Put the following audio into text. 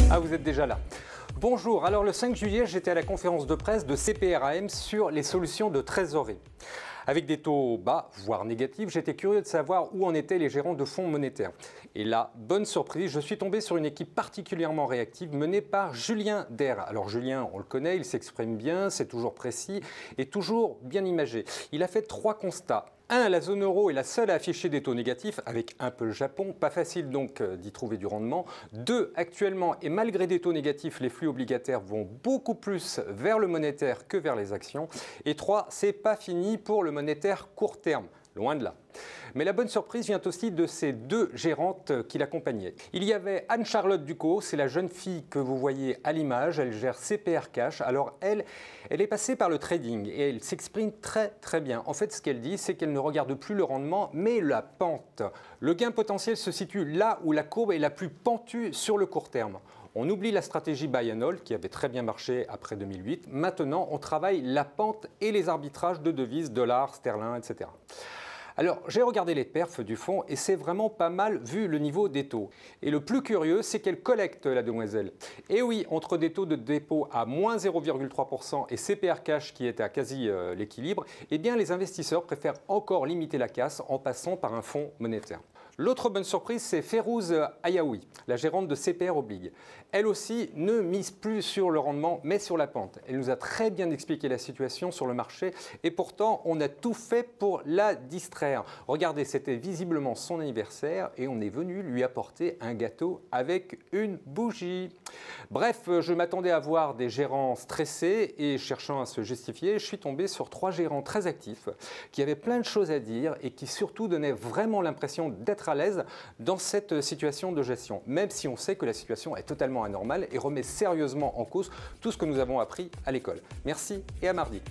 Ah, vous êtes déjà là. Bonjour, alors le 5 juillet, j'étais à la conférence de presse de CPRAM sur les solutions de trésorerie. Avec des taux bas, voire négatifs, j'étais curieux de savoir où en étaient les gérants de fonds monétaires. Et là, bonne surprise, je suis tombé sur une équipe particulièrement réactive menée par Julien Der. Alors Julien, on le connaît, il s'exprime bien, c'est toujours précis et toujours bien imagé. Il a fait 3 constats. 1. La zone euro est la seule à afficher des taux négatifs, avec un peu le Japon, pas facile donc d'y trouver du rendement. 2. Actuellement, et malgré des taux négatifs, les flux obligataires vont beaucoup plus vers le monétaire que vers les actions. Et 3. C'est pas fini pour le monétaire court terme. Loin de là. Mais la bonne surprise vient aussi de ces 2 gérantes qui l'accompagnaient. Il y avait Anne-Charlotte Ducos, c'est la jeune fille que vous voyez à l'image, elle gère CPR Cash. Alors elle est passée par le trading et elle s'exprime très bien. En fait, ce qu'elle dit, c'est qu'elle ne regarde plus le rendement, mais la pente. Le gain potentiel se situe là où la courbe est la plus pentue sur le court terme. On oublie la stratégie buy and hold qui avait très bien marché après 2008. Maintenant, on travaille la pente et les arbitrages de devises, dollars, sterling, etc. Alors, j'ai regardé les perfs du fonds et c'est vraiment pas mal vu le niveau des taux. Et le plus curieux, c'est qu'elle collecte, la demoiselle. Et oui, entre des taux de dépôt à moins 0,3% et CPR Cash qui est à quasi l'équilibre, eh bien les investisseurs préfèrent encore limiter la casse en passant par un fonds monétaire. L'autre bonne surprise, c'est Férouz Ayaoui, la gérante de CPR Oblig. Elle aussi ne mise plus sur le rendement, mais sur la pente. Elle nous a très bien expliqué la situation sur le marché et pourtant, on a tout fait pour la distraire. Regardez, c'était visiblement son anniversaire et on est venu lui apporter un gâteau avec une bougie. Bref, je m'attendais à voir des gérants stressés et cherchant à se justifier. Je suis tombé sur 3 gérants très actifs qui avaient plein de choses à dire et qui surtout donnaient vraiment l'impression d'être à l'aise dans cette situation de gestion, même si on sait que la situation est totalement anormale et remet sérieusement en cause tout ce que nous avons appris à l'école. Merci et à mardi.